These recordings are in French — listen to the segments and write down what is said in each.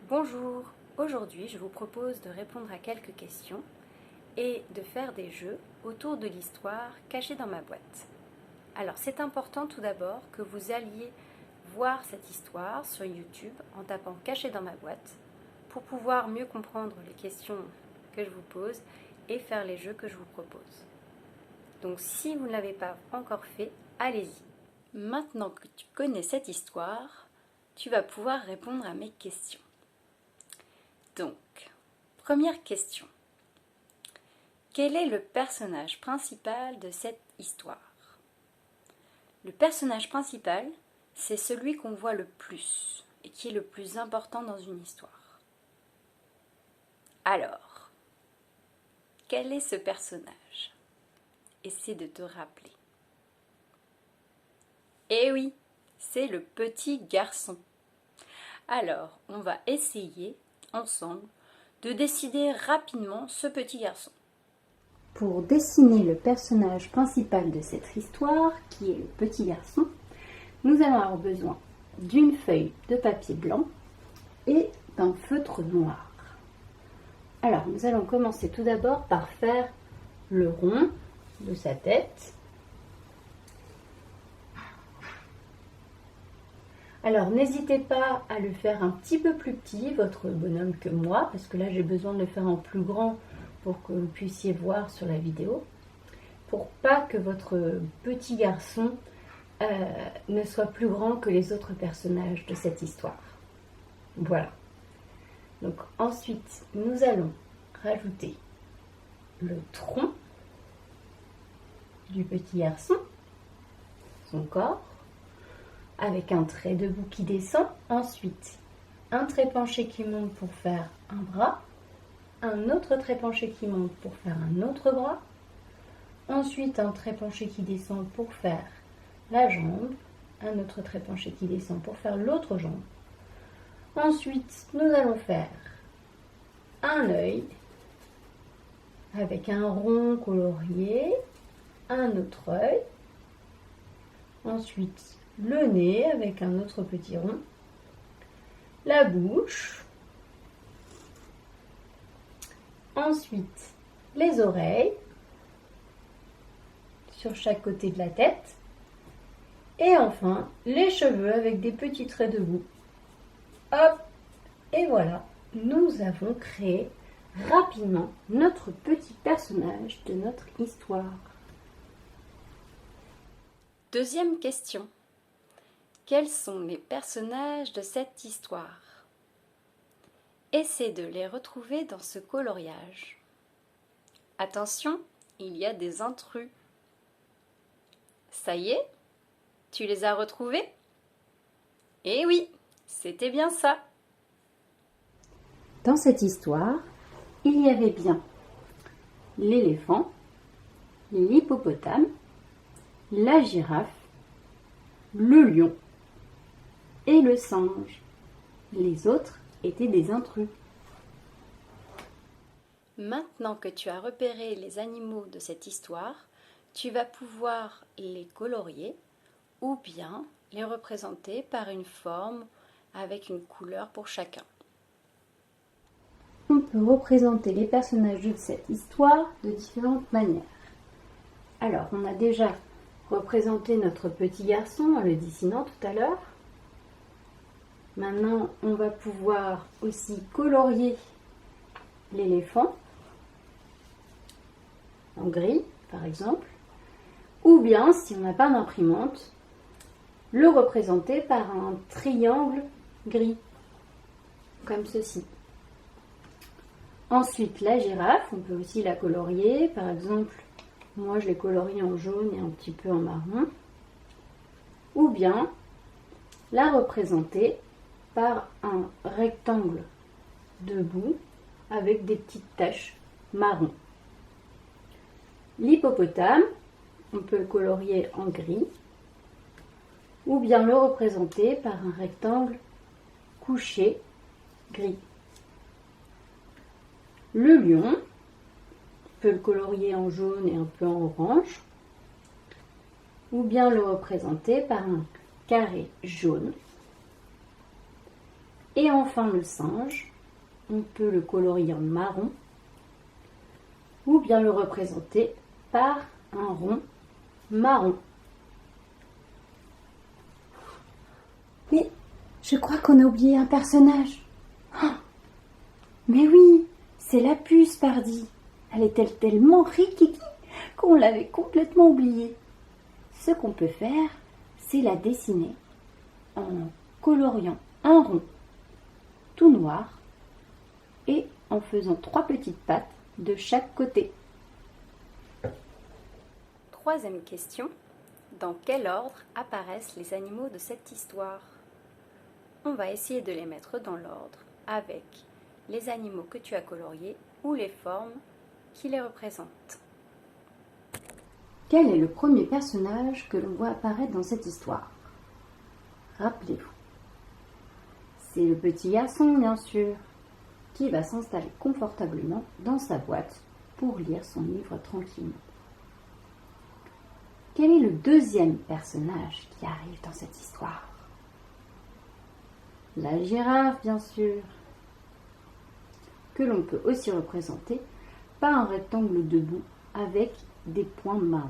Bonjour, aujourd'hui je vous propose de répondre à quelques questions et de faire des jeux autour de l'histoire cachée dans ma boîte. Alors c'est important tout d'abord que vous alliez voir cette histoire sur YouTube en tapant cachée dans ma boîte pour pouvoir mieux comprendre les questions que je vous pose et faire les jeux que je vous propose. Donc si vous ne l'avez pas encore fait, allez-y. Maintenant que tu connais cette histoire, tu vas pouvoir répondre à mes questions. Donc, première question. Quel est le personnage principal de cette histoire? Le personnage principal, c'est celui qu'on voit le plus et qui est le plus important dans une histoire. Alors, quel est ce personnage? Essaie de te rappeler. Eh oui, c'est le petit garçon. Alors, on va essayer ensemble de dessiner rapidement ce petit garçon. Pour dessiner le personnage principal de cette histoire, qui est le petit garçon, nous allons avoir besoin d'une feuille de papier blanc et d'un feutre noir. Alors, nous allons commencer tout d'abord par faire le rond de sa tête. Alors, n'hésitez pas à le faire un petit peu plus petit, votre bonhomme, que moi, parce que là, j'ai besoin de le faire en plus grand pour que vous puissiez voir sur la vidéo, pour pas que votre petit garçon ne soit plus grand que les autres personnages de cette histoire. Voilà. Donc, ensuite, nous allons rajouter le tronc du petit garçon, son corps, avec un trait debout qui descend, ensuite un trait penché qui monte pour faire un bras, un autre trait penché qui monte pour faire un autre bras, ensuite un trait penché qui descend pour faire la jambe, un autre trait penché qui descend pour faire l'autre jambe. Ensuite, nous allons faire un œil avec un rond colorié, un autre œil, ensuite le nez avec un autre petit rond, la bouche, ensuite les oreilles sur chaque côté de la tête et enfin les cheveux avec des petits traits de bout. Hop, et voilà, nous avons créé rapidement notre petit personnage de notre histoire. Deuxième question. Quels sont les personnages de cette histoire? Essaie de les retrouver dans ce coloriage. Attention, il y a des intrus. Ça y est, tu les as retrouvés? Eh oui, c'était bien ça. Dans cette histoire, il y avait bien l'éléphant, l'hippopotame, la girafe, le lion et le singe. Les autres étaient des intrus. Maintenant que tu as repéré les animaux de cette histoire, tu vas pouvoir les colorier ou bien les représenter par une forme avec une couleur pour chacun. On peut représenter les personnages de cette histoire de différentes manières. Alors, on a déjà représenté notre petit garçon en le dessinant tout à l'heure. Maintenant, on va pouvoir aussi colorier l'éléphant en gris, par exemple, ou bien, si on n'a pas d'imprimante, le représenter par un triangle gris, comme ceci. Ensuite, la girafe, on peut aussi la colorier, par exemple, moi je l'ai coloriée en jaune et un petit peu en marron, ou bien la représenter par un rectangle debout avec des petites taches marron. L'hippopotame, on peut le colorier en gris ou bien le représenter par un rectangle couché gris. Le lion, on peut le colorier en jaune et un peu en orange ou bien le représenter par un carré jaune. Et enfin le singe, on peut le colorier en marron ou bien le représenter par un rond marron. Mais je crois qu'on a oublié un personnage. Oh, mais oui, c'est la puce, pardi. Elle était tellement rikiki qu'on l'avait complètement oubliée. Ce qu'on peut faire, c'est la dessiner en coloriant un rond tout noir et en faisant 3 petites pattes de chaque côté. Troisième question. Dans quel ordre apparaissent les animaux de cette histoire? On va essayer de les mettre dans l'ordre avec les animaux que tu as coloriés ou les formes qui les représentent. Quel est le premier personnage que l'on voit apparaître dans cette histoire? Rappelez-vous. C'est le petit garçon, bien sûr, qui va s'installer confortablement dans sa boîte pour lire son livre tranquillement. Quel est le deuxième personnage qui arrive dans cette histoire? La girafe, bien sûr, que l'on peut aussi représenter par un rectangle debout avec des points marrons.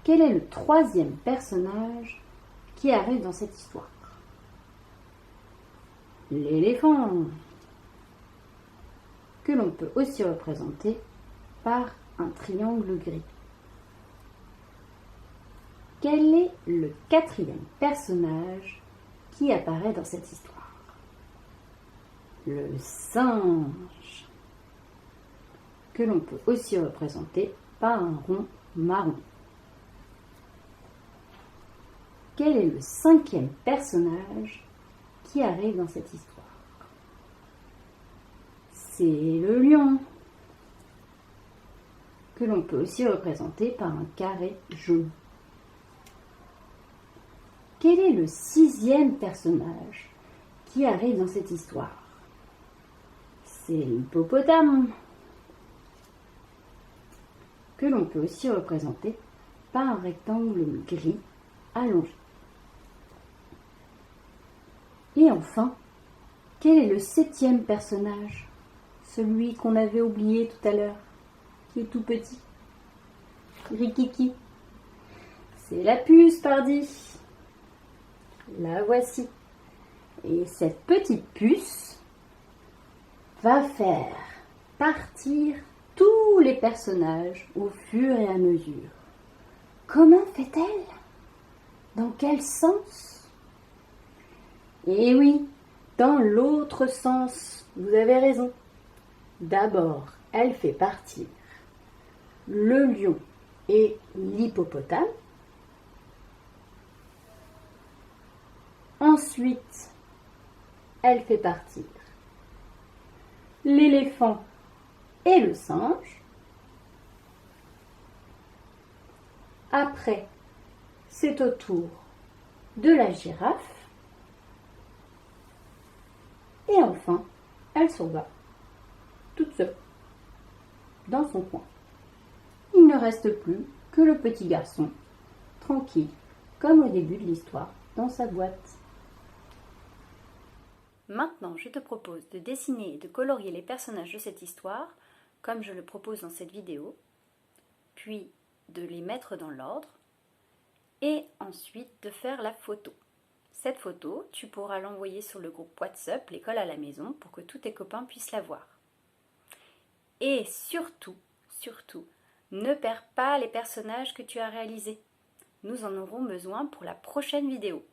Quel est le troisième personnage qui arrive dans cette histoire? L'éléphant, que l'on peut aussi représenter par un triangle gris. Quel est le quatrième personnage qui apparaît dans cette histoire? Le singe, que l'on peut aussi représenter par un rond marron. Quel est le cinquième personnage qui arrive dans cette histoire? C'est le lion, que l'on peut aussi représenter par un carré jaune. Quel est le sixième personnage qui arrive dans cette histoire? C'est l'hippopotame, que l'on peut aussi représenter par un rectangle gris allongé. Et enfin, quel est le septième personnage? Celui qu'on avait oublié tout à l'heure, qui est tout petit. Rikiki. C'est la puce, pardi. La voici. Et cette petite puce va faire partir tous les personnages au fur et à mesure. Comment fait-elle? Dans quel sens? Eh oui, dans l'autre sens, vous avez raison. D'abord, elle fait partir le lion et l'hippopotame. Ensuite, elle fait partir l'éléphant et le singe. Après, c'est au tour de la girafe. Et enfin, elle s'en va, toute seule, dans son coin. Il ne reste plus que le petit garçon, tranquille, comme au début de l'histoire, dans sa boîte. Maintenant, je te propose de dessiner et de colorier les personnages de cette histoire, comme je le propose dans cette vidéo, puis de les mettre dans l'ordre, et ensuite de faire la photo. Cette photo, tu pourras l'envoyer sur le groupe WhatsApp, l'école à la maison, pour que tous tes copains puissent la voir. Et surtout, ne perds pas les personnages que tu as réalisés. Nous en aurons besoin pour la prochaine vidéo.